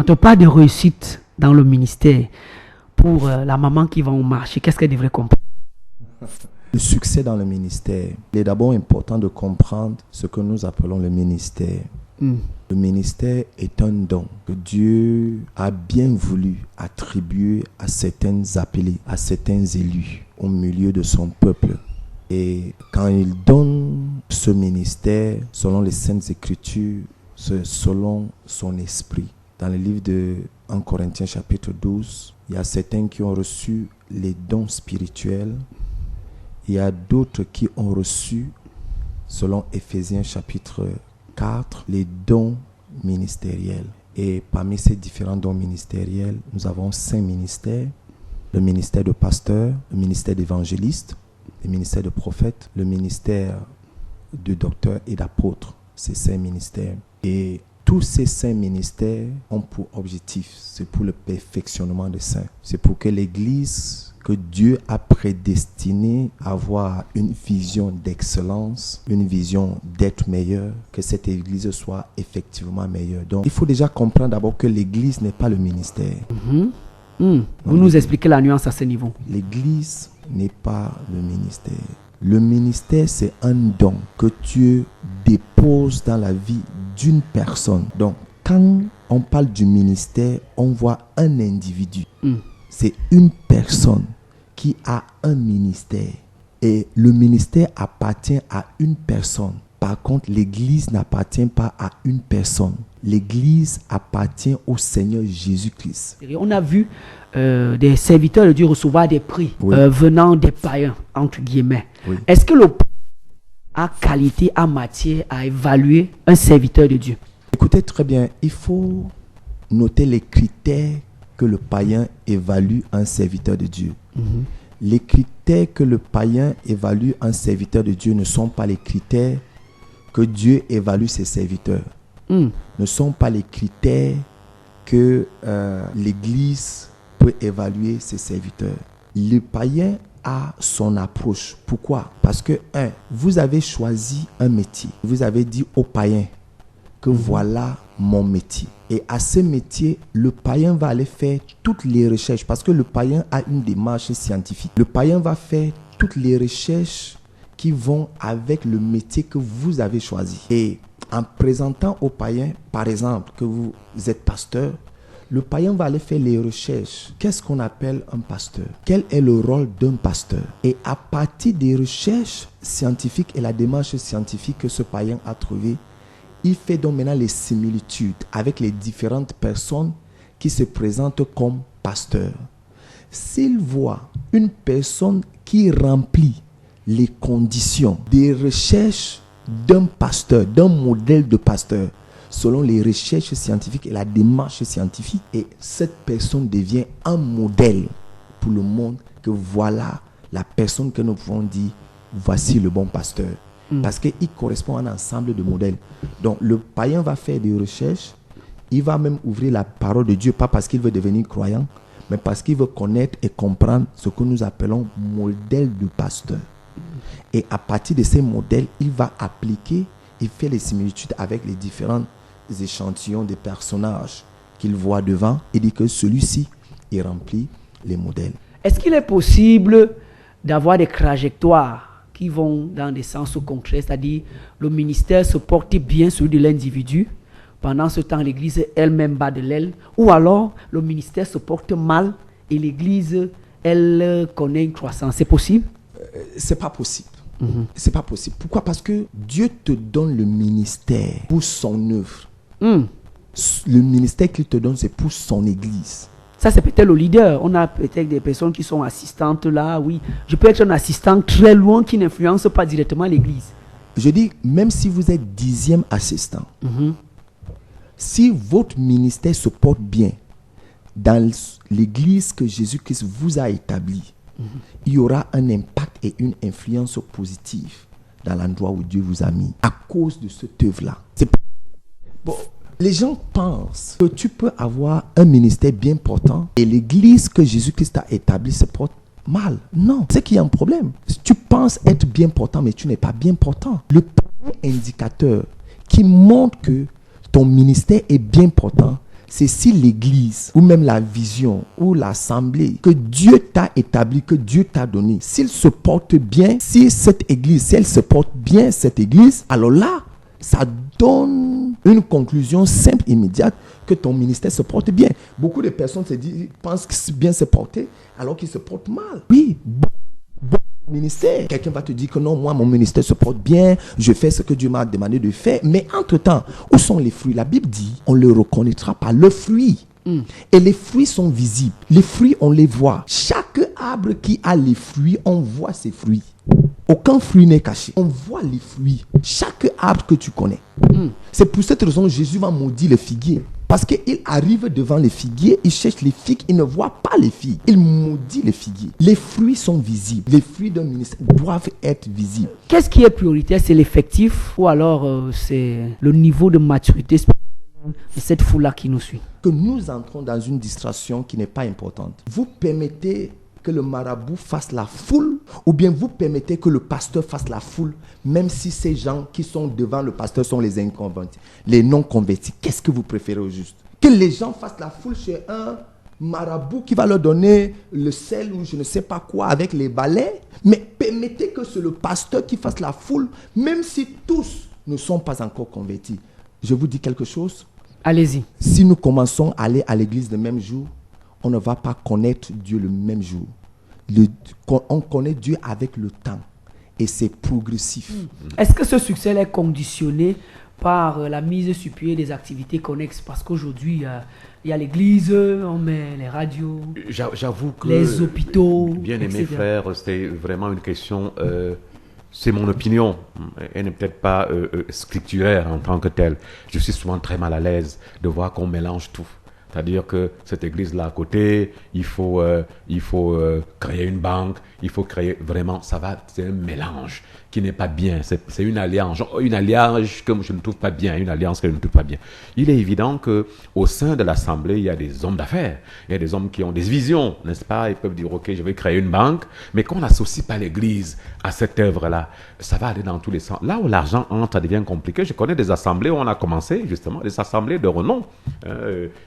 Quand on parle de réussite dans le ministère, pour la maman qui va au marché, qu'est-ce qu'elle devrait comprendre? Le succès dans le ministère, il est d'abord important de comprendre ce que nous appelons le ministère. Le ministère est un don que Dieu a bien voulu attribuer à certains appelés, à certains élus au milieu de son peuple. Et quand il donne ce ministère, selon les Saintes Écritures, c'est selon son esprit. Dans le livre de 1 Corinthiens chapitre 12, il y a certains qui ont reçu les dons spirituels. Il y a d'autres qui ont reçu, selon Éphésiens chapitre 4, les dons ministériels. Et parmi ces différents dons ministériels, nous avons 5 ministères. Le ministère de pasteur, le ministère d'évangéliste, le ministère de prophète, le ministère de docteur et d'apôtre. Ces 5 ministères. Et tous ces 5 ministères ont pour objectif, c'est pour le perfectionnement des saints. C'est pour que l'Église que Dieu a prédestiné à avoir une vision d'excellence, une vision d'être meilleur, que cette Église soit effectivement meilleure. Donc, il faut déjà comprendre d'abord que l'Église n'est pas le ministère. Vous nous expliquez la nuance à ce niveau. L'Église n'est pas le ministère. Le ministère, c'est un don que Dieu dépose dans la vie d'une personne. Donc, quand on parle du ministère, on voit un individu. C'est une personne qui a un ministère. Et le ministère appartient à une personne. Par contre, l'Église n'appartient pas à une personne. L'Église appartient au Seigneur Jésus-Christ. On a vu des serviteurs de Dieu recevoir des prix venant des païens, entre guillemets. Oui. Est-ce que le païen a qualité, a matière à évaluer un serviteur de Dieu? Écoutez très bien, il faut noter les critères que le païen évalue un serviteur de Dieu. Les critères que le païen évalue un serviteur de Dieu ne sont pas les critères que Dieu évalue ses serviteurs. Ne sont pas les critères que l'Église peut évaluer ses serviteurs. Le païen a son approche. Pourquoi? Parce que, vous avez choisi un métier. Vous avez dit au païen que voilà mon métier. Et à ce métier, le païen va aller faire toutes les recherches parce que le païen a une démarche scientifique. Le païen va faire toutes les recherches qui vont avec le métier que vous avez choisi. Et en présentant au païen, par exemple, que vous êtes pasteur, le païen va aller faire les recherches. Qu'est-ce qu'on appelle un pasteur? Quel est le rôle d'un pasteur? Et à partir des recherches scientifiques et la démarche scientifique que ce païen a trouvée, il fait donc maintenant les similitudes avec les différentes personnes qui se présentent comme pasteurs. S'il voit une personne qui remplit les conditions des recherches d'un pasteur, d'un modèle de pasteur, selon les recherches scientifiques et la démarche scientifique, et cette personne devient un modèle pour le monde, que voilà la personne que nous pouvons dire, voici le bon pasteur. Parce qu'il correspond à un ensemble de modèles. Donc le païen va faire des recherches, il va même ouvrir la parole de Dieu, pas parce qu'il veut devenir croyant, mais parce qu'il veut connaître et comprendre ce que nous appelons modèle de pasteur. Et à partir de ces modèles, il va appliquer, il fait les similitudes avec les différents échantillons des personnages qu'il voit devant et dit que celui-ci, il remplit les modèles. Est-ce qu'il est possible d'avoir des trajectoires qui vont dans des sens contraires, c'est-à-dire le ministère se porte bien celui de l'individu, pendant ce temps l'Église elle-même bat de l'aile, ou alors le ministère se porte mal et l'Église, elle connaît une croissance? C'est possible? C'est pas possible. C'est pas possible. Pourquoi? Parce que Dieu te donne le ministère pour son œuvre. Le ministère qu'il te donne, c'est pour son Église. Ça, c'est peut-être le leader. On a peut-être des personnes qui sont assistantes là, oui. Je peux être un assistant très loin qui n'influence pas directement l'Église. Je dis, même si vous êtes 10e assistant, si votre ministère se porte bien dans l'Église que Jésus-Christ vous a établie, il y aura un impact et une influence positive dans l'endroit où Dieu vous a mis à cause de cette œuvre-là. Bon, les gens pensent que tu peux avoir un ministère bien portant et l'Église que Jésus-Christ a établie se porte mal. Non, c'est qu'il y a un problème. Tu penses être bien portant, mais tu n'es pas bien portant. Le premier indicateur qui montre que ton ministère est bien portant, c'est si l'église, ou même la vision, ou l'assemblée, que Dieu t'a établi, que Dieu t'a donné, s'il se porte bien, si elle se porte bien, cette église, alors là, ça donne une conclusion simple, immédiate, que ton ministère se porte bien. Beaucoup de personnes pensent que bien se porter, alors qu'ils se portent mal. Oui, bon ministère. Quelqu'un va te dire que non, moi, mon ministère se porte bien, je fais ce que Dieu m'a demandé de faire. Mais entre-temps, où sont les fruits? La Bible dit, on le reconnaîtra par le fruit. Et les fruits sont visibles. Les fruits, on les voit. Chaque arbre qui a les fruits, on voit ses fruits. Aucun fruit n'est caché. On voit les fruits. Chaque arbre que tu connais. C'est pour cette raison que Jésus va maudire les figuiers. Parce qu'il arrive devant les figuiers, il cherche les figues, il ne voit pas les figues. Il maudit les figuiers. Les fruits sont visibles. Les fruits d'un ministère doivent être visibles. Qu'est-ce qui est prioritaire? C'est l'effectif ou alors c'est le niveau de maturité de cette foule-là qui nous suit? Que nous entrons dans une distraction qui n'est pas importante. Vous permettez que le marabout fasse la foule, ou bien vous permettez que le pasteur fasse la foule, même si ces gens qui sont devant le pasteur sont les inconvertis, les non-convertis. Qu'est-ce que vous préférez au juste? Que les gens fassent la foule chez un marabout qui va leur donner le sel ou je ne sais pas quoi avec les balais, mais permettez que c'est le pasteur qui fasse la foule, même si tous ne sont pas encore convertis. Je vous dis quelque chose. Allez-y. Si nous commençons à aller à l'église le même jour, on ne va pas connaître Dieu le même jour. On connaît Dieu avec le temps. Et c'est progressif. Est-ce que ce succès est conditionné par la mise sur pied des activités connexes? Parce qu'aujourd'hui, il y a l'église, on met les radios, j'avoue que les hôpitaux, bien aimé etc. frère, c'était vraiment une question... c'est mon opinion. Elle n'est peut-être pas scripturaire en tant que telle. Je suis souvent très mal à l'aise de voir qu'on mélange tout. C'est-à-dire que cette église-là à côté, il faut créer une banque, il faut créer vraiment, c'est un mélange qui n'est pas bien. C'est une alliance que je ne trouve pas bien, une alliance que je ne trouve pas bien. Il est évident que au sein de l'assemblée, il y a des hommes d'affaires, il y a des hommes qui ont des visions, n'est-ce pas? Ils peuvent dire, ok, je vais créer une banque, mais qu'on n'associe pas l'église à cette œuvre-là, ça va aller dans tous les sens. Là où l'argent entre, ça devient compliqué. Je connais des assemblées où on a commencé, justement, des assemblées de renom,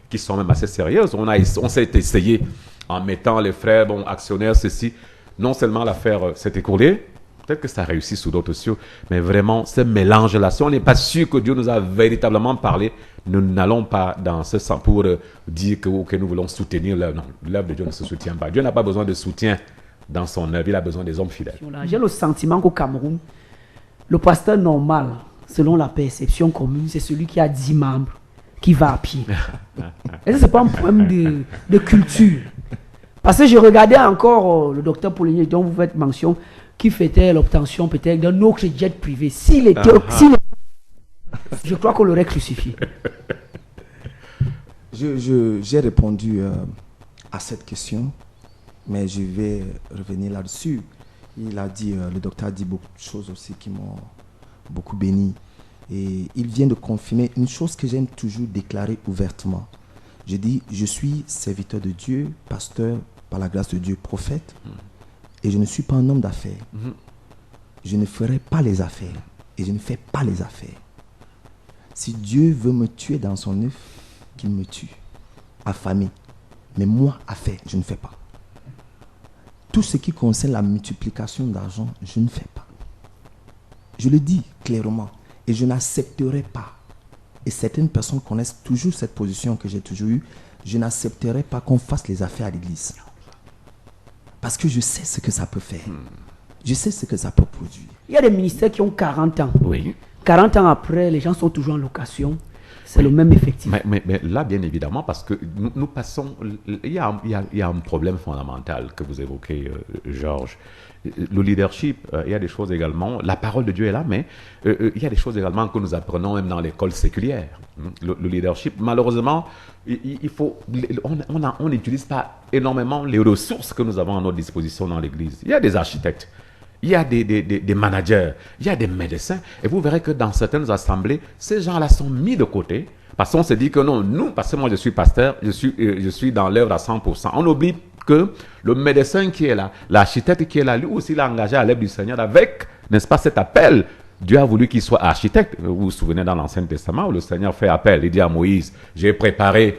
qui sont même assez sérieuses. On s'est essayé en mettant les frères, actionnaires, ceci. Non seulement l'affaire s'est écoulée, peut-être que ça réussit sous d'autres cieux, mais vraiment, ce mélange-là, si on n'est pas sûr que Dieu nous a véritablement parlé, nous n'allons pas dans ce sens pour dire que nous voulons soutenir l'œuvre. Non, l'œuvre de Dieu ne se soutient pas. Dieu n'a pas besoin de soutien dans son œuvre, il a besoin des hommes fidèles. J'ai le sentiment qu'au Cameroun, le pasteur normal, selon la perception commune, c'est celui qui a 10 membres, qui va à pied. Et ça, ce n'est pas un problème de culture. Parce que je regardais encore le docteur Poligny, dont vous faites mention, qui fêtait l'obtention peut-être d'un autre jet privé. Je crois qu'on l'aurait crucifié. J'ai répondu à cette question, mais je vais revenir là-dessus. Le docteur a dit beaucoup de choses aussi qui m'ont beaucoup béni. Et il vient de confirmer une chose que j'aime toujours déclarer ouvertement. Je dis, je suis serviteur de Dieu, pasteur, par la grâce de Dieu, prophète, et je ne suis pas un homme d'affaires. Je ne ferai pas les affaires, et je ne fais pas les affaires. Si Dieu veut me tuer dans son œuvre, qu'il me tue, affamé. Mais moi, affaire, je ne fais pas. Tout ce qui concerne la multiplication d'argent, je ne fais pas. Je le dis clairement, et je n'accepterai pas. Et certaines personnes connaissent toujours cette position que j'ai toujours eue. Je n'accepterai pas qu'on fasse les affaires à l'église. Parce que je sais ce que ça peut faire. Je sais ce que ça peut produire. Il y a des ministères qui ont 40 ans. Oui. 40 ans après, les gens sont toujours en location. C'est le même effectif. Mais là, bien évidemment, parce que nous passons... Il y a un problème fondamental que vous évoquez, Georges. Le leadership, il y a des choses également... La parole de Dieu est là, mais il y a des choses également que nous apprenons même dans l'école séculière. Le leadership, malheureusement, on n'utilise pas énormément les ressources que nous avons à notre disposition dans l'Église. Il y a des architectes. Il y a des managers, il y a des médecins. Et vous verrez que dans certaines assemblées, ces gens-là sont mis de côté. Parce qu'on se dit que non, parce que moi je suis pasteur, je suis dans l'œuvre à 100%. On oublie que le médecin qui est là, l'architecte qui est là, lui aussi il a engagé à l'œuvre du Seigneur avec, n'est-ce pas, cet appel. Dieu a voulu qu'il soit architecte. Vous vous souvenez dans l'Ancien Testament où le Seigneur fait appel. Il dit à Moïse, j'ai préparé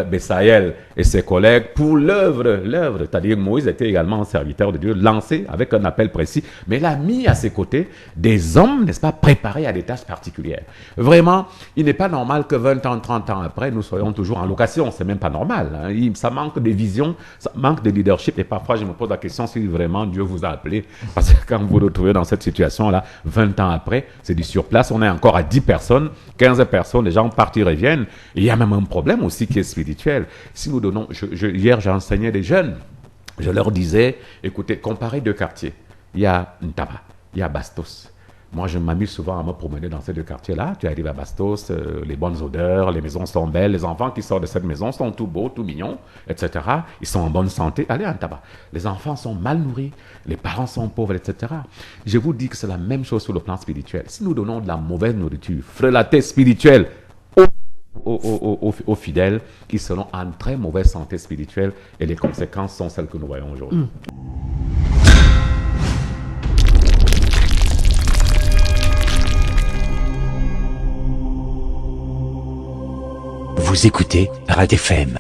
Bessaël et ses collègues pour l'œuvre, c'est-à-dire Moïse était également un serviteur de Dieu, lancé avec un appel précis, mais il a mis à ses côtés des hommes, n'est-ce pas, préparés à des tâches particulières. Vraiment, il n'est pas normal que 20 ans, 30 ans après, nous soyons toujours en location, c'est même pas normal. Hein. Ça manque de vision, ça manque de leadership, et parfois je me pose la question si vraiment Dieu vous a appelé, parce que quand vous vous retrouvez dans cette situation-là, 20 ans après, c'est du surplace, on est encore à 10 personnes, 15 personnes, les gens partent, ils reviennent, et il y a même un problème aussi qui est spirituel. Si nous donnons, hier j'ai enseigné des jeunes, je leur disais, écoutez, comparez deux quartiers, il y a Ntaba, il y a Bastos. Moi, je m'amuse souvent à me promener dans ces deux quartiers-là. Tu arrives à Bastos, les bonnes odeurs, les maisons sont belles, les enfants qui sortent de cette maison sont tout beaux, tout mignons, etc. Ils sont en bonne santé. Allez à Ntaba. Les enfants sont mal nourris, les parents sont pauvres, etc. Je vous dis que c'est la même chose sur le plan spirituel. Si nous donnons de la mauvaise nourriture, frelatée spirituelle, aux fidèles, ils seront en très mauvaise santé spirituelle et les conséquences sont celles que nous voyons aujourd'hui. Vous écoutez RAD FM.